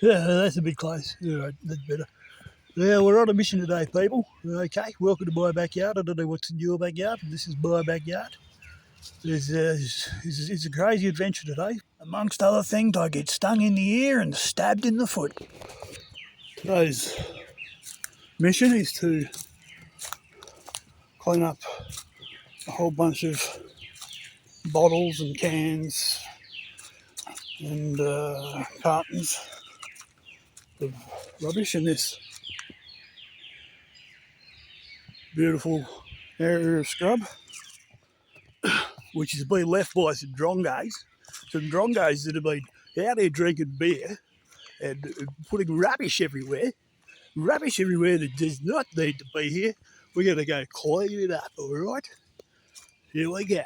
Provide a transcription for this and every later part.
Yeah, that's a bit close. All right, that's better. Yeah, we're on a mission today, people. Okay, welcome to my backyard. I don't know what's in your backyard, but this is my backyard. It's a crazy adventure today. Amongst other things, I get stung in the ear and stabbed in the foot. Today's mission is to clean up a whole bunch of bottles and cans and cartons of rubbish in this beautiful area of scrub, which has been left by some drongos that have been out there drinking beer and putting rubbish everywhere that does not need to be here. We're going to go clean it up, all right? Here we go.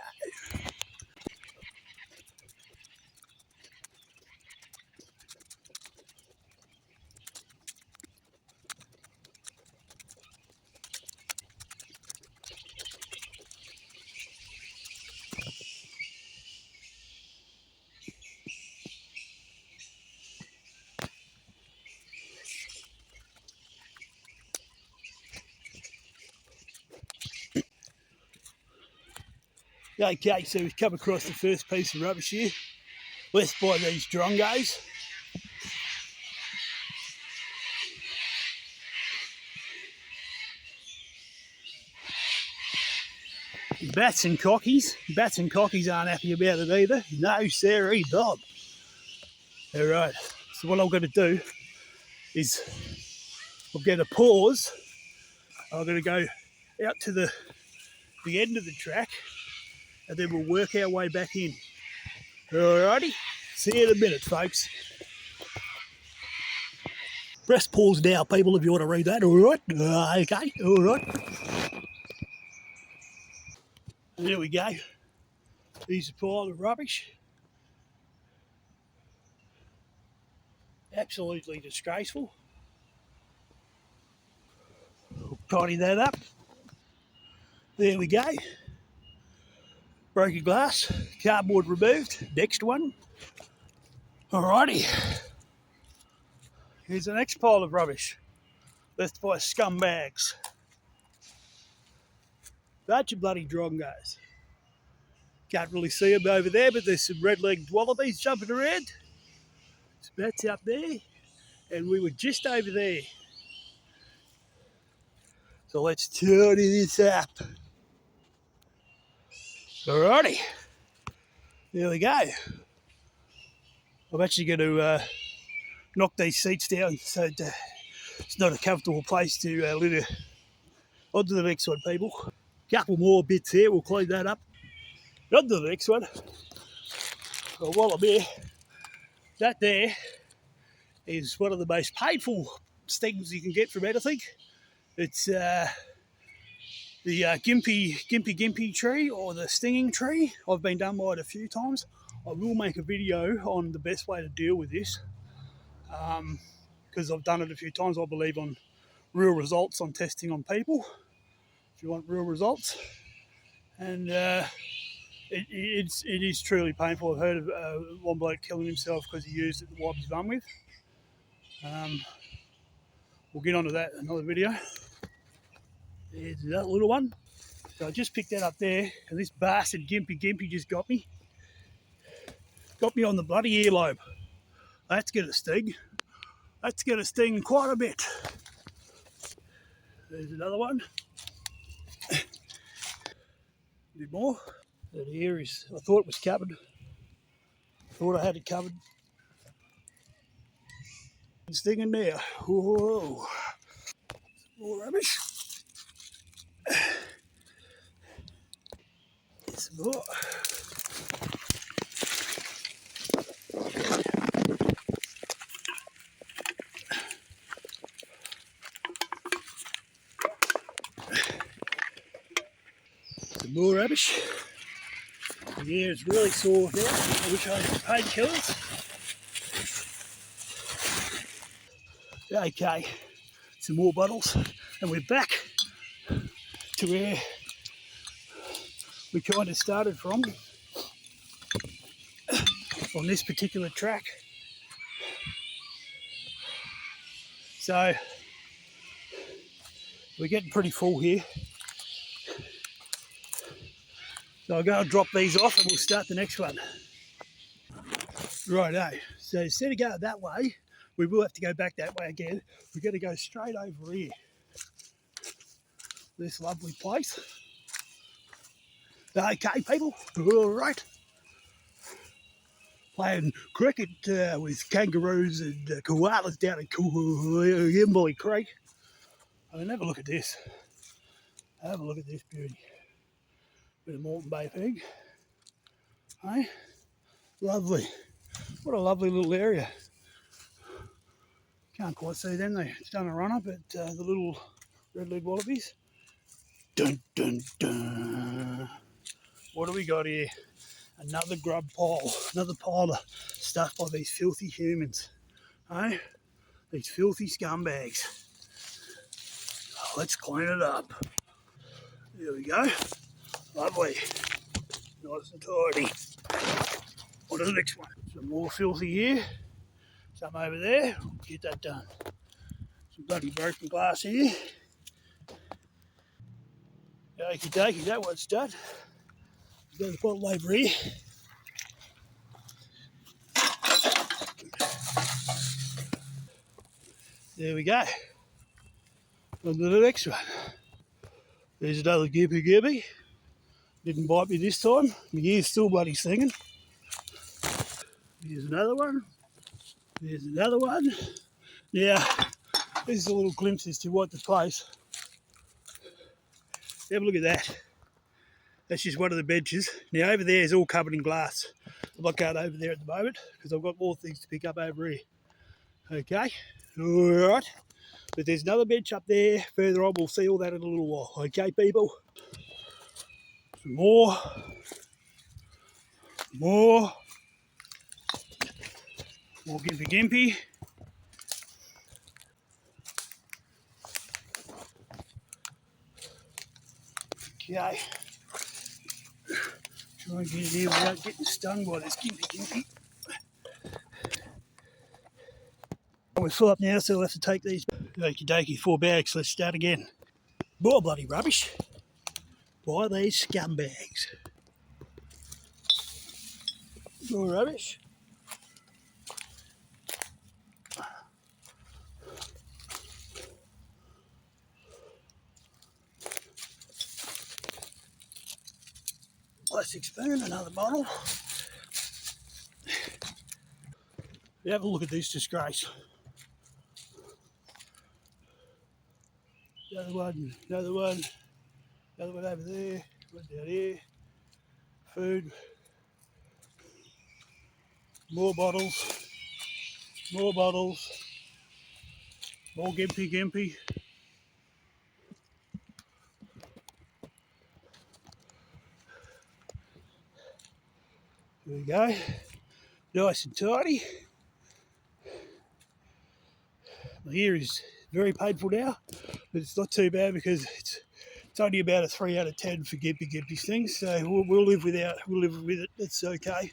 Okay, so we've come across the first piece of rubbish here, left by these drongos. Bats and cockies aren't happy about it either. No, sirree, Bob. All right, so what I'm going to do is I'm going to pause. I'm going to go out to the end of the track, and then we'll work our way back in. Alrighty, see you in a minute, folks. Press pause now, people, if you want to read that. All right, okay, all right. There we go. Here's a pile of rubbish. Absolutely disgraceful. We'll tidy that up. There we go. Broken glass, cardboard removed. Next one. Alrighty. Here's the next pile of rubbish left by scumbags. Bunch of bloody drongos. Can't really see them over there, but there's some red-legged wallabies jumping around. So that's up there, and we were just over there. So let's tidy this up. Alrighty, there we go. I'm actually going to knock these seats down so it's not a comfortable place to litter. On to the next one, people. Couple more bits here, we'll clean that up. On to the next one. Well, while I'm here, that there is one of the most painful stings you can get from anything. It's the gimpy tree, or the stinging tree. I've been done by it a few times. I will make a video on the best way to deal with this, because I've done it a few times. I believe on real results on testing on people, if you want real results. And it is truly painful. I've heard of one bloke killing himself because he used it to wipe his bum with. We'll get onto that in another video. There's that little one. So I just picked that up there, and this bastard Gimpy just got me. Got me on the bloody earlobe. That's going to sting. That's going to sting quite a bit. There's another one. A bit more. That here is, I thought it was covered. Thought I had it covered. It's stinging there. Whoa. More rubbish. Some more. Some more rubbish. The air is really sore now. I wish I had painkillers. Okay, some more bottles, and we're back to where we kind of started from on this particular track. So we're getting pretty full here. So I'll go and drop these off and we'll start the next one. Righto, so instead of going that way, we will have to go back that way again. We're going to go straight over here. This lovely place. Okay, people, all right. Playing cricket with kangaroos and koalas down in Kimberley Creek. I mean, have a look at this. Have a look at this beauty. Bit of Moreton Bay thing. Hey, lovely. What a lovely little area. Can't quite see them. They've done a runner, but the little red-legged wallabies. Dun, dun, dun. What do we got here? Another grub pile. Another pile of stuff by these filthy humans. Hey? These filthy scumbags. Oh, let's clean it up. There we go. Lovely. Nice and tidy. On to the next one. Some more filthy here. Some over there. Get that done. Some bloody broken glass here. Okie dokie, that one's done. We've got the bottle over here. There we go. On to the next one. There's another gippy. Didn't bite me this time. My ear's still bloody singing. Here's another one. There's another one. Now, this is a little glimpse as to what the place. Have a look at that. That's just one of the benches. Now over there is all covered in glass. I'm not going over there at the moment because I've got more things to pick up over here. Okay, all right. But there's another bench up there. Further on, we'll see all that in a little while. Okay, people. Some more. More gimpy. Okay. Try and get it here without getting stung by this gimpy. We're full up now, so we'll have to take these. Okie dokie, 4 bags. Let's start again. More bloody rubbish by these scumbags. More rubbish. Plastic spoon, another bottle. Have a look at this disgrace. Another one over there, one down here. Food. More bottles. More gimpy. There we go. Nice and tidy. My ear is very painful now, but it's not too bad because it's only about a 3 out of 10 for gimpy things. So we'll live with it. It's okay.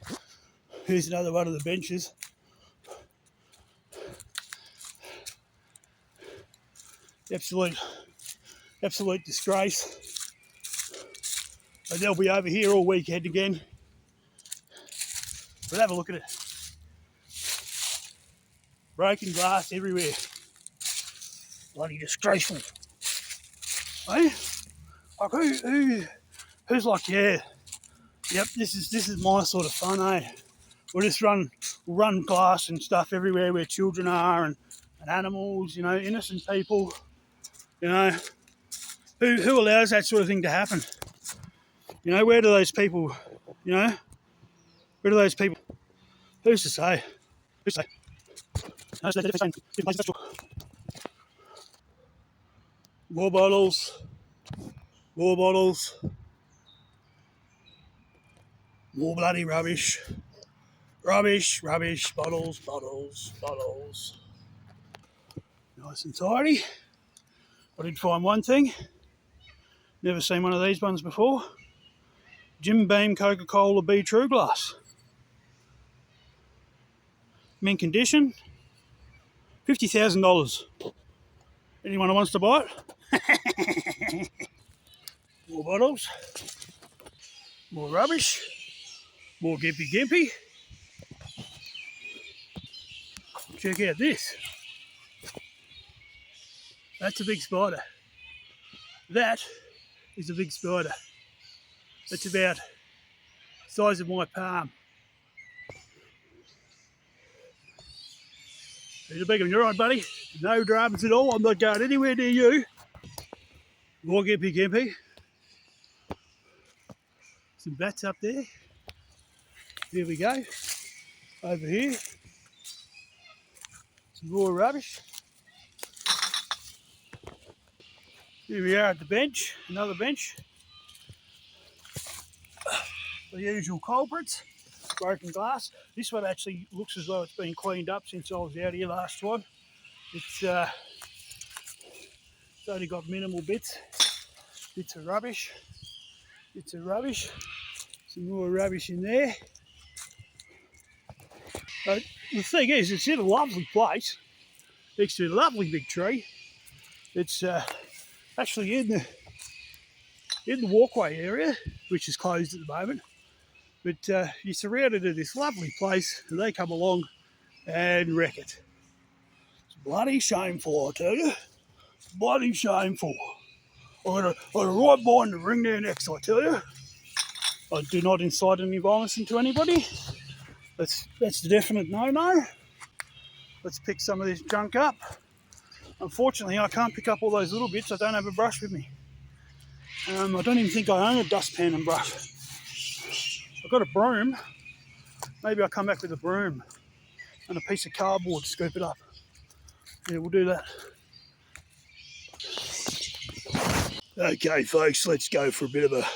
Here's another one of the benches. Absolute disgrace. And they'll be over here all weekend again. But have a look at it. Broken glass everywhere. Bloody disgraceful. Hey? Like who's like, yeah, yep, this is my sort of fun, eh? We'll just run glass and stuff everywhere where children are and animals, you know, innocent people, you know. Who allows that sort of thing to happen? You know, where do those people, you know, who's to say? More bottles, more bloody rubbish, bottles. Nice and tidy. I did find one thing. Never seen one of these ones before. Jim Beam Coca-Cola Be True glass. Mint condition. $50,000. Anyone who wants to buy it? More bottles, more rubbish, more gimpy gimpy. Check out this. That's a big spider. That is a big spider. It's about the size of my palm. There's a big one. You're right, buddy. No dramas at all. I'm not going anywhere near you. More gimpy gimpy. Some bats up there. Here we go. Over here. Some more rubbish. Here we are at the bench. Another bench. The usual culprits. Broken glass. This one actually looks as though it's been cleaned up since I was out here last time. It's only got minimal bits of rubbish, some more rubbish in there. But the thing is, it's in a lovely place, next to a lovely big tree. It's actually in the walkway area, which is closed at the moment. But you're surrounded in this lovely place, and they come along and wreck it. It's bloody shameful, I tell you. Bloody shameful. I got a right mind to ring their necks, I tell you. I do not incite any violence into anybody. That's the definite no-no. Let's pick some of this junk up. Unfortunately, I can't pick up all those little bits. I don't have a brush with me. I don't even think I own a dustpan and brush. I've got a broom. Maybe I'll come back with a broom and a piece of cardboard to scoop it up. Yeah, we'll do that. Okay, folks, let's go for a bit of a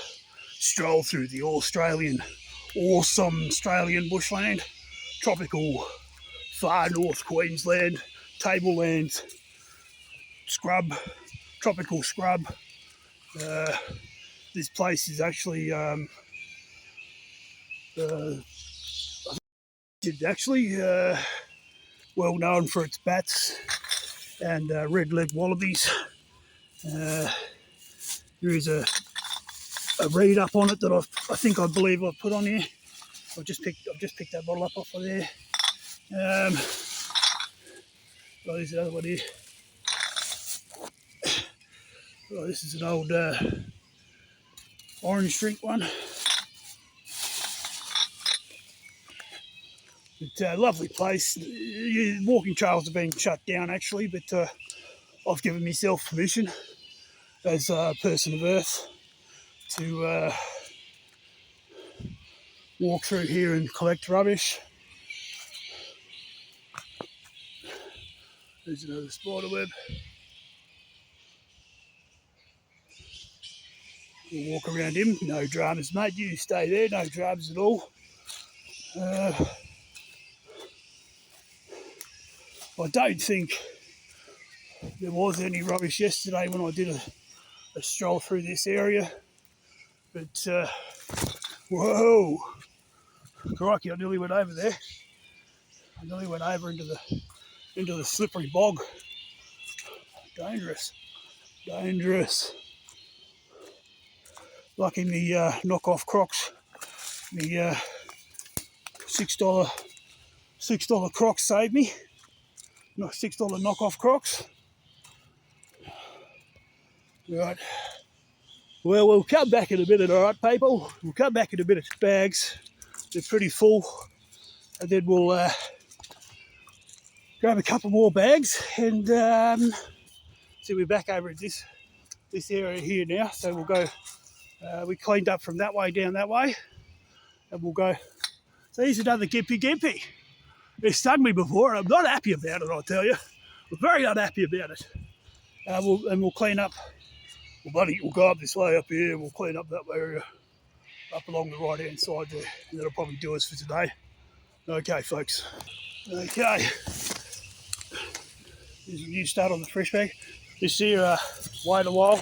stroll through the awesome Australian bushland. Tropical, far north Queensland, tablelands, scrub, tropical scrub. This place is actually well known for its bats and red-legged wallabies. There is a read up on it that I believe I've put on here. I've just picked that bottle up off of there. Oh, there's another one here. Oh, this is an old orange drink one. It's a lovely place. Walking trails have been shut down actually, but I've given myself permission as a person of Earth to walk through here and collect rubbish. There's another spider web. We'll walk around him. No dramas, mate. You stay there. No dramas at all. I don't think there was any rubbish yesterday when I did a stroll through this area. But, whoa. Crikey, I nearly went over there. I nearly went over into the slippery bog. Dangerous. Lucky me knockoff Crocs. Me $6 Crocs saved me. Not $6 knockoff Crocs. Right. Well, we'll come back in a minute, all right, people? We'll come back in a minute. Bags, they're pretty full. And then we'll grab a couple more bags and see, we're back over at this area here now. So we'll go, we cleaned up from that way down that way. And we'll go. So here's another gimpy. It stung me before, and I'm not happy about it, I'll tell you. I'm very not happy about it. We'll clean up. We'll go up this way up here, and we'll clean up that area up along the right-hand side there. And that'll probably do us for today. Okay, folks. Okay. Here's a new start on the fresh bag. This here, wait a while.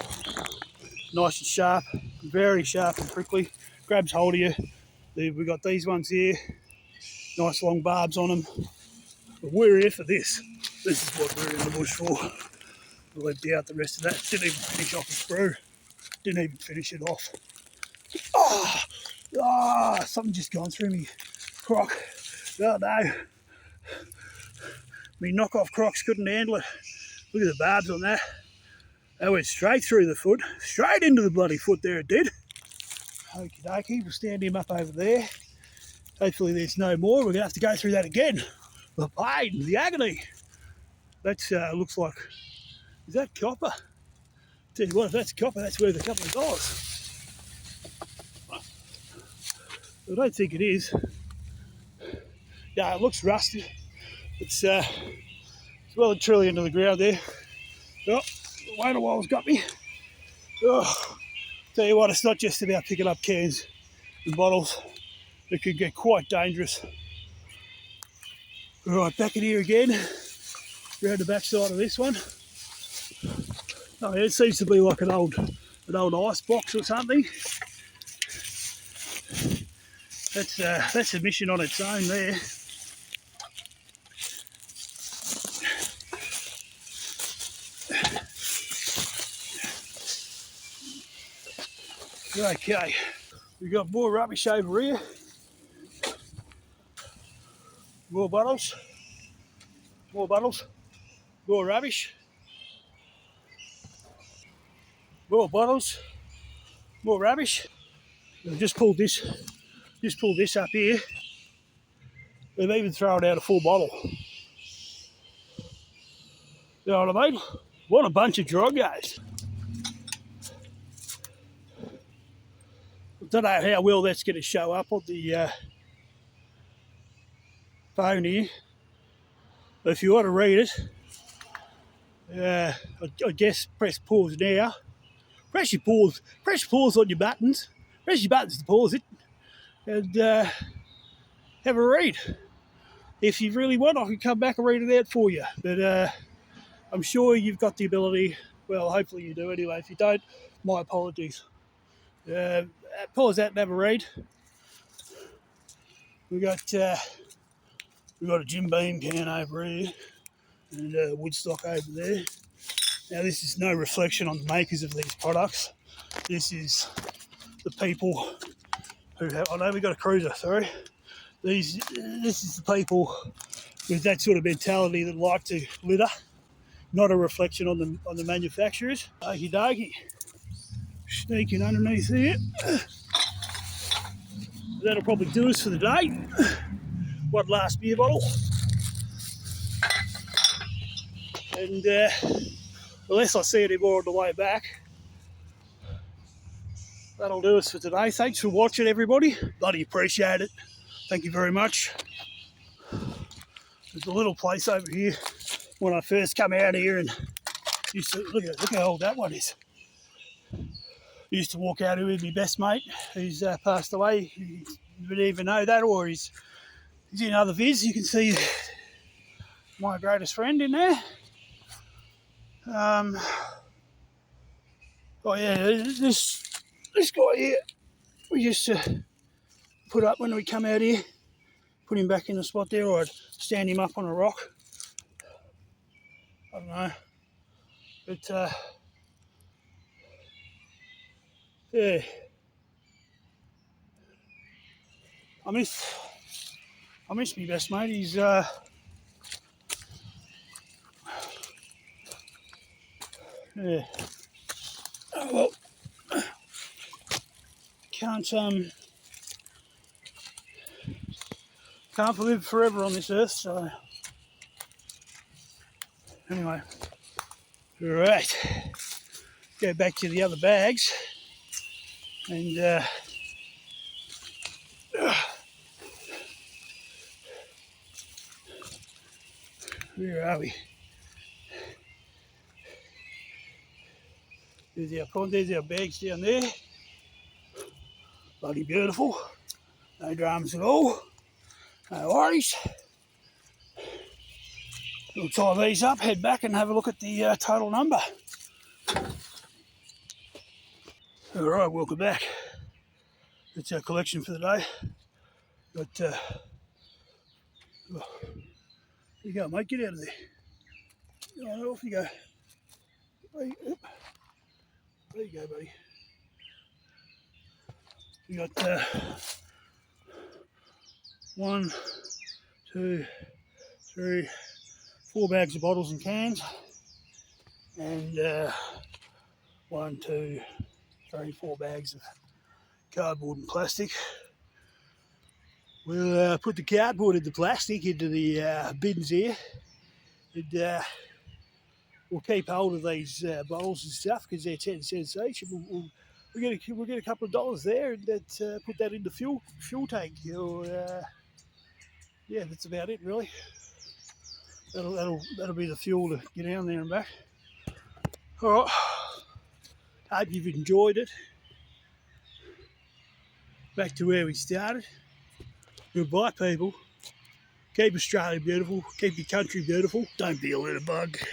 Nice and sharp, very sharp and prickly. Grabs hold of you. We've got these ones here. Nice long barbs on them. But we're here for this. This is what we're in the bush for. I'll empty out the rest of that. Didn't even finish off the sprue. Didn't even finish it off. Something just gone through me crock. Oh no. Me knockoff crocks couldn't handle it. Look at the barbs on that. That went straight through the foot. Straight into the bloody foot there it did. Okie dokie, we'll stand him up over there. Hopefully there's no more. We're going to have to go through that again. The pain, the agony. That looks like, is that copper? Tell you what, if that's copper, that's worth a couple of dollars. I don't think it is. Yeah, it looks rusty. It's well and truly into the ground there. Oh, the weight of wild's got me. Oh, tell you what, it's not just about picking up cans and bottles. It can get quite dangerous. All right, back in here again. Around the back side of this one. Oh, yeah, it seems to be like an old ice box or something. That's a mission on its own there. Okay, we've got more rubbish over here. More bottles. More bottles. More rubbish. More bottles. More rubbish. I've just pulled this up here. They've even thrown out a full bottle. You know what I mean? What a bunch of drogos. I don't know how well that's going to show up on the phone here. But if you want to read it, I guess press pause now. Press pause on your buttons. Press your buttons to pause it. And have a read. If you really want, I can come back and read it out for you. But I'm sure you've got the ability. Well, hopefully you do anyway. If you don't, my apologies. Pause that and have a read. We got a Jim Beam can over here and Woodstock over there. Now this is no reflection on the makers of these products. This is the people who have. I know we got a cruiser. Sorry. This is the people with that sort of mentality that like to litter. Not a reflection on the manufacturers. Okie dokie. Sneaking underneath here. That'll probably do us for the day. One last beer bottle. And unless I see any more on the way back, that'll do us for today. Thanks for watching, everybody. Bloody appreciate it. Thank you very much. There's a little place over here when I first come out here and used to look how old that one is. Used to walk out here with my best mate who's passed away. You wouldn't even know that, or he's in other vids. You can see my greatest friend in there. Oh yeah, this guy here we used to put up when we come out here. Put him back in the spot there, or I'd stand him up on a rock. I don't know, but yeah, I miss my best mate. He's yeah. Oh, well, can't live forever on this earth. So anyway, all right, go back to the other bags and where are we? There's our pond, there's our bags down there. Bloody beautiful. No dramas at all. No worries. We'll tie these up, head back and have a look at the total number. Alright, welcome back. That's our collection for the day. But, there you go, mate, get out of there. Oh, off you go. There you go, buddy. We got 1, 2, 3, 4 bags of bottles and cans, and 1, 2, 3, 4 bags of cardboard and plastic. We'll put the cardboard and the plastic into the bins here, and we'll keep hold of these bottles and stuff because they're 10 cents each. We'll get a couple of dollars there, and put that in the fuel tank. Or yeah, that's about it really. That'll be the fuel to get down there and back. All right. Hope you've enjoyed it. Back to where we started. Goodbye, people. Keep Australia beautiful. Keep your country beautiful. Don't be a litterbug.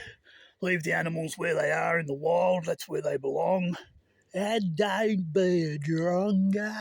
Leave the animals where they are in the wild. That's where they belong. And don't be a drongo.